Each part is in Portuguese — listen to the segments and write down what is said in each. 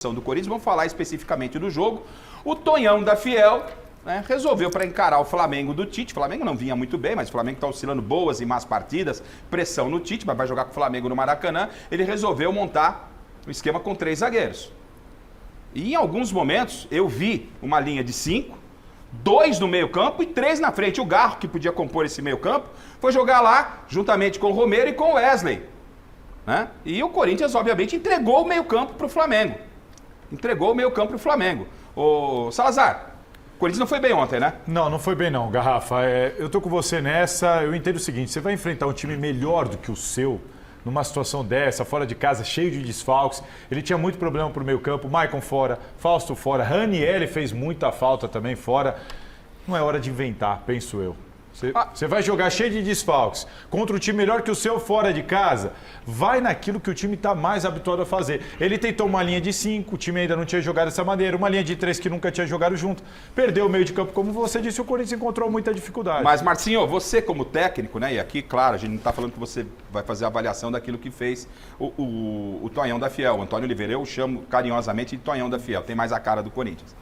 do Corinthians, vamos falar especificamente do jogo. O Tonhão da Fiel, né, resolveu para encarar o Flamengo do Tite. O Flamengo não vinha muito bem, mas o Flamengo está oscilando boas e más partidas, pressão no Tite, mas vai jogar com o Flamengo no Maracanã. Ele resolveu montar um esquema com 3 zagueiros. E em alguns momentos eu vi uma linha de 5, 2 no meio campo e 3 na frente. O Garro, que podia compor esse meio campo, foi jogar lá juntamente com o Romero e com o Wesley, né? E o Corinthians, obviamente, entregou o meio campo para o Flamengo. Entregou o meio campo para o Flamengo. Ô Salazar, o Corinthians não foi bem ontem, né? Não foi bem não, Garrafa. Eu tô com você nessa. Eu entendo o seguinte, você vai enfrentar um time melhor do que o seu, numa situação dessa, fora de casa, cheio de desfalques. Ele tinha muito problema pro meio campo, Maicon fora, Fausto fora, Ranieri fez muita falta também fora. Não é hora de inventar, penso eu. Você vai jogar cheio de desfalques contra um time melhor que o seu fora de casa, vai naquilo que o time está mais habituado a fazer. Ele tentou uma linha de 5, o time ainda não tinha jogado dessa maneira, uma linha de 3 que nunca tinha jogado junto, perdeu o meio de campo, como você disse, o Corinthians encontrou muita dificuldade. Mas Marcinho, você como técnico, né, e aqui, claro, a gente não está falando que você vai fazer a avaliação daquilo que fez o Tonhão da Fiel, o Antônio Oliveira, eu chamo carinhosamente de Tonhão da Fiel, tem mais a cara do Corinthians.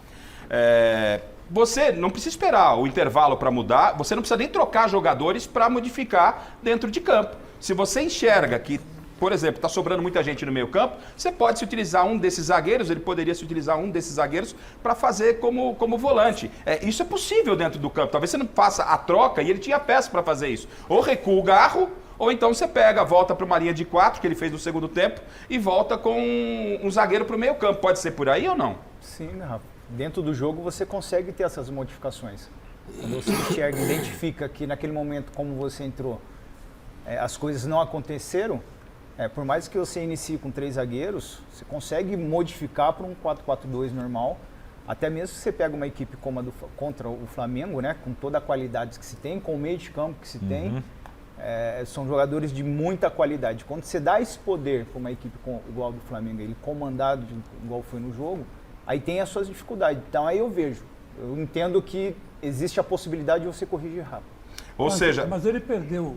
Você não precisa esperar o intervalo para mudar, você não precisa nem trocar jogadores para modificar dentro de campo. Se você enxerga que, por exemplo, está sobrando muita gente no meio campo, você pode se utilizar um desses zagueiros, ele poderia se utilizar um desses zagueiros para fazer como volante. Isso é possível dentro do campo. Talvez você não faça a troca e ele tinha peça para fazer isso. Ou recua o Garro, ou então você volta para uma linha de 4, que ele fez no segundo tempo, e volta com um zagueiro para o meio campo. Pode ser por aí ou não? Sim, Rafa. Dentro do jogo você consegue ter essas modificações. Quando você enxerga, identifica que naquele momento, como você entrou, as coisas não aconteceram, por mais que você inicie com 3 zagueiros, você consegue modificar para um 4-4-2 normal. Até mesmo se você pega uma equipe como contra o Flamengo, né, com toda a qualidade que se tem, com o meio de campo que se tem, são jogadores de muita qualidade. Quando você dá esse poder para uma equipe igual do Flamengo, ele comandado igual foi no jogo, aí tem as suas dificuldades. Então aí eu entendo que existe a possibilidade de você corrigir rápido. Mas ele perdeu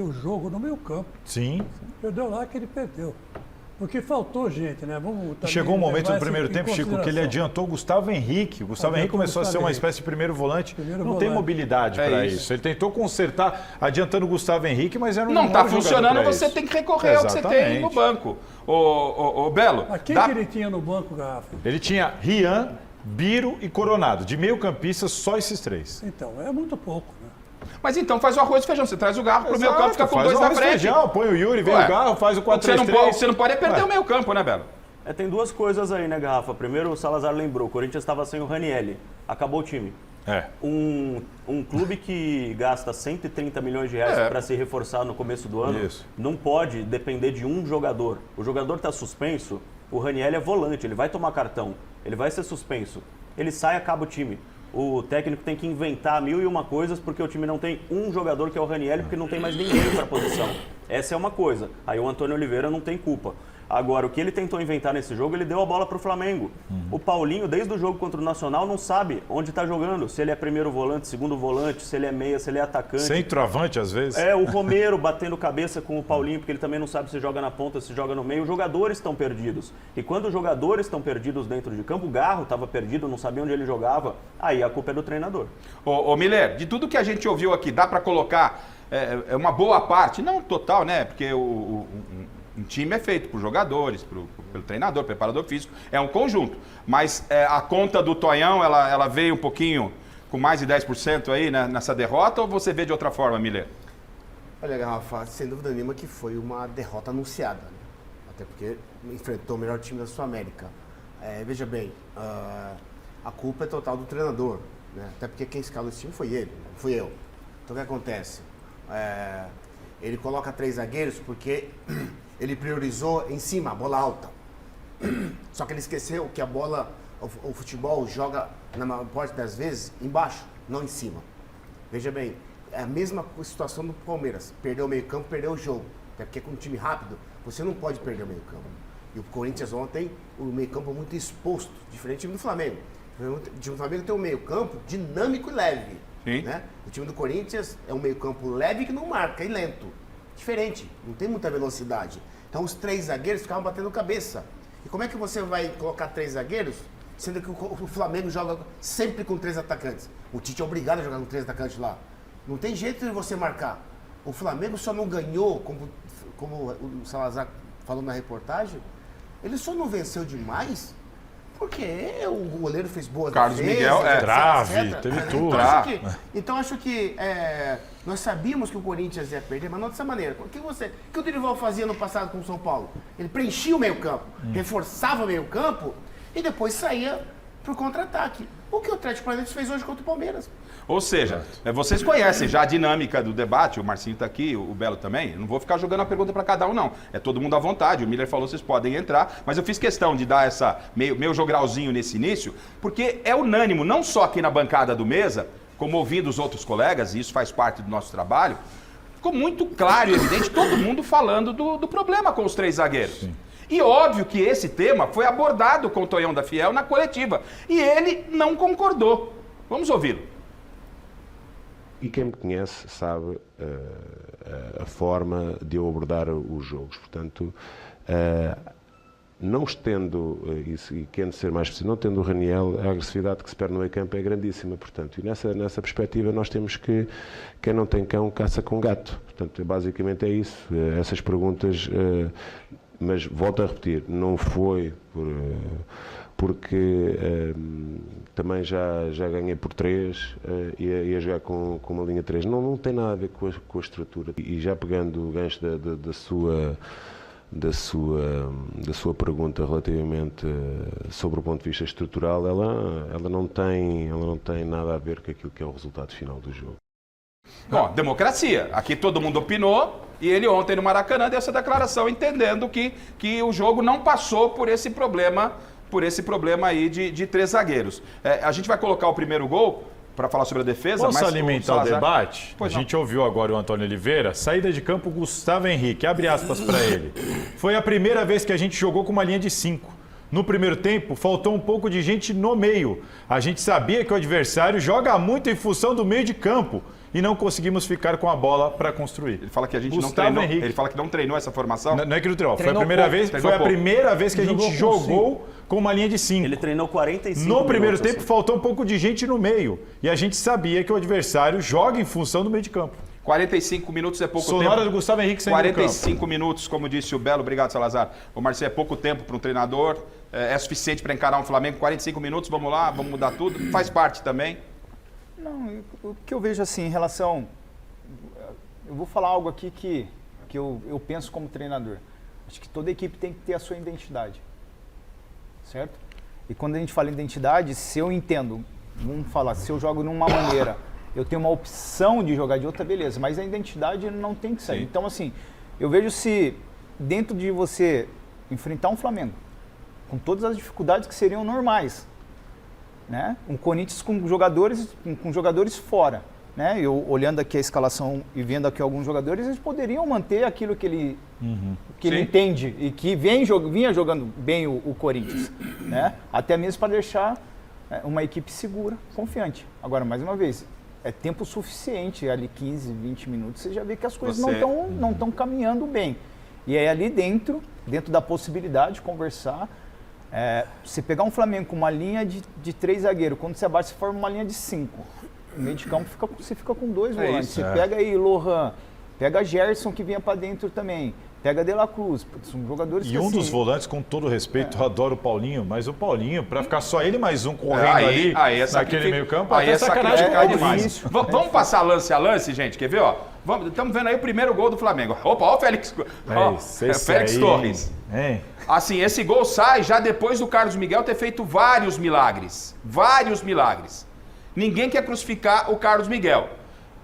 o jogo no meio campo. Sim. Perdeu lá que ele perdeu. Porque faltou gente, né? Chegou um momento no primeiro tempo, Chico, que ele adiantou o Gustavo Henrique. O Gustavo Henrique começou a ser uma espécie de primeiro volante. Não tem mobilidade para isso. Ele tentou consertar, adiantando o Gustavo Henrique, mas era um não está funcionando, você tem que recorrer ao que você tem no banco. Ô Belo. Mas quem que ele tinha no banco, Garrafa? Ele tinha Rian, Biro e Coronado. De meio campista, só esses 3. Então, é muito pouco, né? Mas então faz o arroz e feijão. Você traz o Garro pro meio campo, fica com 2 na frente. Feijão, põe o Yuri, vem o Garro, faz o 4-3-3. Você não pode perder o meio campo, né, Belo? Tem 2 coisas aí, né, Garrafa? Primeiro, o Salazar lembrou, o Corinthians estava sem o Ranieri. Acabou o time. Um clube que gasta 130 milhões de reais para se reforçar no começo do ano, não pode depender de um jogador. O jogador está suspenso, o Ranieri é volante, ele vai tomar cartão, ele vai ser suspenso. Ele sai e acaba o time. O técnico tem que inventar 1001 coisas porque o time não tem um jogador que é o Ranieri, porque não tem mais ninguém para a posição. Essa é uma coisa. Aí o Antônio Oliveira não tem culpa. Agora, o que ele tentou inventar nesse jogo, ele deu a bola para o Flamengo. O Paulinho, desde o jogo contra o Nacional, não sabe onde está jogando. Se ele é primeiro volante, segundo volante, se ele é meia, se ele é atacante. Centroavante, às vezes. O Romero batendo cabeça com o Paulinho, porque ele também não sabe se joga na ponta, se joga no meio. Os jogadores estão perdidos. E quando os jogadores estão perdidos dentro de campo, o Garro estava perdido, não sabia onde ele jogava, aí a culpa é do treinador. Ô Miller, de tudo que a gente ouviu aqui, dá para colocar uma boa parte, não total, né? Porque um time é feito por jogadores, pelo treinador, preparador físico, é um conjunto. Mas a conta do Tonhão, ela veio um pouquinho com mais de 10% aí nessa derrota, ou você vê de outra forma, Miller? Olha, Garrafa, sem dúvida nenhuma que foi uma derrota anunciada, né? Até porque enfrentou o melhor time da Sul-América. Veja bem, a culpa é total do treinador, né? Até porque quem escalou esse time foi ele, não fui eu. Então o que acontece? Ele coloca 3 zagueiros porque ele priorizou em cima, a bola alta. Só que ele esqueceu que o futebol joga, na maior parte das vezes, embaixo, não em cima. Veja bem, é a mesma situação do Palmeiras. Perdeu o meio campo, perdeu o jogo. Até porque com um time rápido, você não pode perder o meio campo. E o Corinthians ontem, o meio campo muito exposto, diferente do time do Flamengo. O time do Flamengo tem um meio campo dinâmico e leve. Né? O time do Corinthians é um meio campo leve que não marca e lento. Diferente, não tem muita velocidade. Então os 3 zagueiros ficavam batendo cabeça. E como é que você vai colocar 3 zagueiros, sendo que o Flamengo joga sempre com 3 atacantes? O Tite é obrigado a jogar com 3 atacantes lá. Não tem jeito de você marcar. O Flamengo só não ganhou, como o Salazar falou na reportagem, ele só não venceu demais porque o goleiro fez boas Carlos defesas, Miguel, trave, teve tudo. Então acho que nós sabíamos que o Corinthians ia perder, mas não dessa maneira. O que o Dorival fazia no passado com o São Paulo? Ele preenchia o meio-campo, reforçava o meio-campo e depois saía pro contra-ataque. O que o Atlético Paranaense fez hoje contra o Palmeiras. Ou seja, vocês conhecem já a dinâmica do debate, o Marcinho está aqui, o Belo também. Eu não vou ficar jogando a pergunta para cada um, não. É todo mundo à vontade. O Miller falou, vocês podem entrar, mas eu fiz questão de dar essa meio jogralzinho nesse início, porque é unânimo, não só aqui na bancada do Mesa, como ouvindo os outros colegas, e isso faz parte do nosso trabalho, ficou muito claro e evidente todo mundo falando do problema com os 3 zagueiros. Sim. E óbvio que esse tema foi abordado com o Tonhão da Fiel na coletiva. E ele não concordou. Vamos ouvi-lo. E quem me conhece sabe a forma de eu abordar os jogos. Portanto, não estendo, e querendo ser mais específico, não tendo o Raniel, a agressividade que se perde no meio campo é grandíssima. Portanto, e nessa perspectiva nós temos que quem não tem cão caça com gato. Portanto, basicamente é isso. Essas perguntas... Mas volto a repetir, não foi porque também já ganhei por 3 ia jogar com uma linha 3. Não tem nada a ver com a estrutura. E já pegando o gancho da sua pergunta relativamente sobre o ponto de vista estrutural, ela não tem nada a ver com aquilo que é o resultado final do jogo. Bom, democracia. Aqui todo mundo opinou e ele ontem no Maracanã deu essa declaração entendendo que o jogo não passou por esse problema aí de 3 zagueiros. A gente vai colocar o primeiro gol para falar sobre a defesa. Posso mas alimentar o debate? A gente ouviu agora o Antônio Oliveira, saída de campo Gustavo Henrique, abre aspas para ele. Foi a primeira vez que a gente jogou com uma linha de 5. No primeiro tempo, faltou um pouco de gente no meio. A gente sabia que o adversário joga muito em função do meio de campo e não conseguimos ficar com a bola para construir. Ele fala que a gente Gustavo não treinou. Henrique. Ele fala que não treinou essa formação. Não é que não treinou. Foi a primeira vez que a gente jogou com uma linha de 5. Ele treinou 45 No primeiro tempo, assim. faltou um pouco de gente no meio. E a gente sabia que o adversário joga em função do meio de campo. 45 minutos é pouco tempo. Sonora do Gustavo Henrique saindo 45 minutos, como disse o Belo. Obrigado, Salazar. O Marcelo, é pouco tempo para um treinador. É suficiente para encarar um Flamengo. 45 minutos, vamos lá, vamos mudar tudo. Faz parte também. Não, o que eu vejo assim em relação... Eu vou falar algo aqui que eu penso como treinador. Acho que toda equipe tem que ter a sua identidade. Certo? E quando a gente fala em identidade, se eu entendo, vamos falar, se eu jogo numa maneira, eu tenho uma opção de jogar de outra, beleza. Mas a identidade não tem que sair. Sim. Então, assim, eu vejo se dentro de você enfrentar um Flamengo, com todas as dificuldades que seriam normais, né? Um Corinthians com jogadores fora, né? Eu olhando aqui a escalação e vendo aqui alguns jogadores, eles poderiam manter aquilo que ele entende e que vinha jogando bem o Corinthians, né? Até mesmo para deixar uma equipe segura, confiante. Agora, mais uma vez, é tempo suficiente, ali 15, 20 minutos, você já vê que as coisas não estão caminhando bem. E aí ali dentro da possibilidade de conversar, você pegar um Flamengo com uma linha de 3 zagueiros, quando você abaixa, você forma uma linha de 5. No meio de campo você fica com 2 volantes. Você pega aí Lohan, pega Gerson que vinha para dentro também, pega De La Cruz, são jogadores que dos volantes, com todo respeito, eu adoro o Paulinho, mas o Paulinho, para ficar só ele mais um correndo naquele meio campo, aí é sacanagem demais. Vamos passar lance a lance, gente, quer ver? Estamos vendo aí o primeiro gol do Flamengo. Opa, olha o Félix, Félix Torres. Assim, esse gol sai já depois do Carlos Miguel ter feito vários milagres. Vários milagres. Ninguém quer crucificar o Carlos Miguel.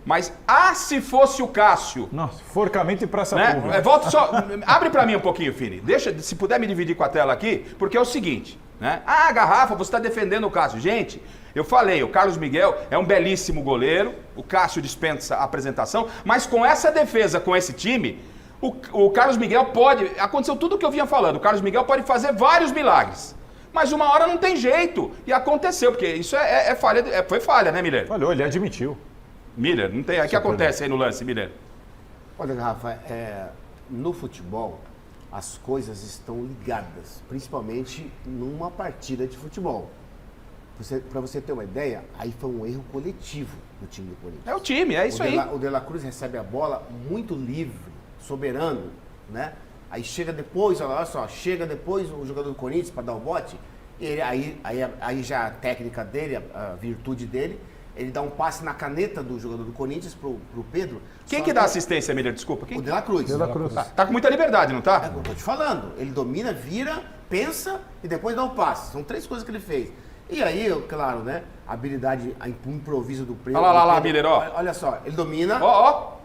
Mas, se fosse o Cássio... Nossa, forcamento em praça né? pública. Volta só, abre pra mim um pouquinho, Fini. Deixa, se puder me dividir com a tela aqui, porque é o seguinte, né? Garrafa, você está defendendo o Cássio. Gente, eu falei, o Carlos Miguel é um belíssimo goleiro, o Cássio dispensa a apresentação, mas com essa defesa, com esse time, o Carlos Miguel pode... Aconteceu tudo o que eu vinha falando, o Carlos Miguel pode fazer vários milagres. Mas uma hora não tem jeito. E aconteceu, porque isso falha, foi falha, né, Miller? Falhou, ele admitiu. Miller, não tem. O que acontece aí no lance, Miller? Olha, Rafa, no futebol, as coisas estão ligadas, principalmente numa partida de futebol. Para você ter uma ideia, aí foi um erro coletivo do time do Corinthians. É o time, é isso aí. O De La Cruz recebe a bola muito livre, soberano, né? Aí chega depois, olha só, chega depois o jogador do Corinthians para dar o bote, e ele, aí já a técnica dele, a virtude dele, ele dá um passe na caneta do jogador do Corinthians pro Pedro. Quem que dá assistência, Miller? Desculpa. Quem? O De La Cruz. Tá com muita liberdade, não tá? É o que eu tô te falando. Ele domina, vira, pensa e depois dá o passe. São 3 coisas que ele fez. E aí, claro, né? A habilidade, o improviso do Pedro. Olha lá, Miller, ó. Olha só, ele domina,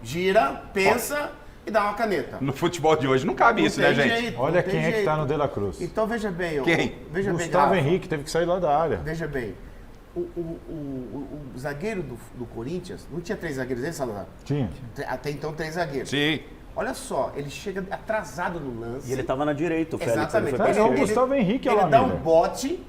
gira, pensa e dá uma caneta. No futebol de hoje não cabe isso, né, gente? Jeito, olha quem é que tá no De La Cruz. Então veja bem. Quem? Veja Gustavo bem, Henrique teve que sair lá da área. Veja bem. O zagueiro do Corinthians, não tinha 3 zagueiros aí, Salazar? Tinha. Até então 3 zagueiros. Sim. Olha só, ele chega atrasado no lance. E ele estava na direita, o Félix. Exatamente. Ele foi o Gustavo Henrique ele lá, dá um Miller. bote,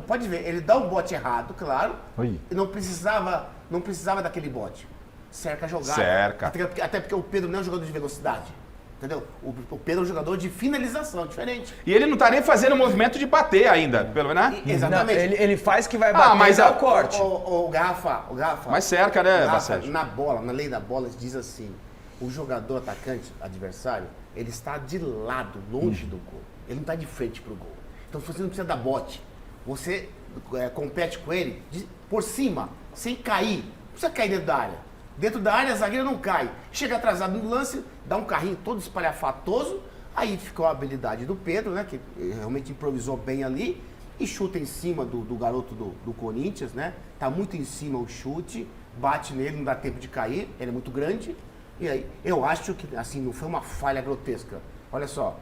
pode ver, ele dá um bote errado, claro. Oi. E não precisava daquele bote. Cerca a jogada. Cerca. Até porque o Pedro não é um jogador de velocidade. Entendeu? O Pedro é um jogador de finalização, diferente. E ele não tá nem fazendo o movimento de bater ainda, pelo menos, né? Exatamente. Não, ele faz que vai bater mas e dá o corte. O Garrafa. Mas cerca, né, Garrafa, Bacete? na bola, na lei da bola, diz assim, o jogador atacante, adversário, ele está de lado, longe do gol. Ele não está de frente pro gol. Então você não precisa dar bote. Você compete com ele por cima, sem cair. Não precisa cair dentro da área. Dentro da área, a zagueira não cai. Chega atrasado no lance, dá um carrinho todo espalhafatoso. Aí ficou a habilidade do Pedro, né? Que realmente improvisou bem ali. E chuta em cima do garoto do Corinthians, né? Tá muito em cima o chute. Bate nele, não dá tempo de cair. Ele é muito grande. E aí, eu acho que, assim, não foi uma falha grotesca. Olha só.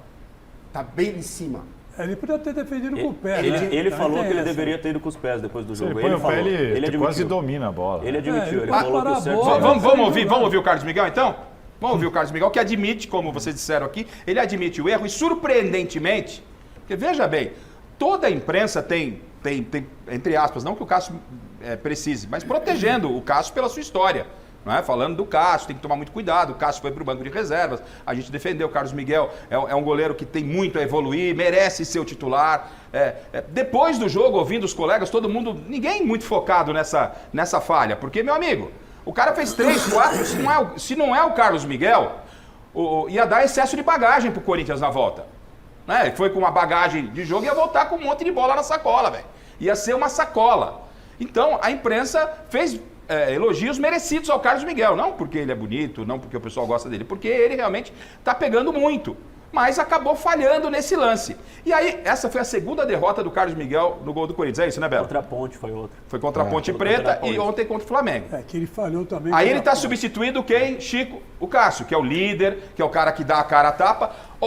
Tá bem em cima. Ele podia ter defendido com o pé. Ele né? falou Tem que ele essa. deveria ter ido com os pés depois do jogo. Ele põe o pé, ele admitiu. quase domina a bola. Ele admitiu, ele ele pode falou que parar o a certo... bola. Vamos ouvir o Carlos Miguel, então? Vamos ouvir o Carlos Miguel, que admite, como vocês disseram aqui, ele admite o erro e, surpreendentemente, porque veja bem, toda a imprensa tem entre aspas, não que o Cássio precise, mas protegendo o Cássio pela sua história. Não é? Falando do Cássio, tem que tomar muito cuidado. O Cássio foi para o banco de reservas, a gente defendeu. O Carlos Miguel é um goleiro que tem muito a evoluir, merece ser o titular. Depois do jogo, ouvindo os colegas, todo mundo, ninguém muito focado nessa falha, porque, meu amigo, o cara fez 3, 4, se não é o Carlos Miguel, ia dar excesso de bagagem pro Corinthians na volta. Né? Ele foi com uma bagagem de jogo e ia voltar com um monte de bola na sacola, velho. Ia ser uma sacola. Então, a imprensa fez elogios merecidos ao Carlos Miguel. Não porque ele é bonito, não porque o pessoal gosta dele, porque ele realmente está pegando muito. Mas acabou falhando nesse lance. E aí, essa foi a segunda derrota do Carlos Miguel no gol do Corinthians. É isso, né, Belo? Contra a Ponte foi outra. Foi contra a Ponte Preta e ontem contra o Flamengo. Que ele falhou também. Aí ele está substituindo quem? Chico, o Cássio, que é o líder, que é o cara que dá a cara a tapa.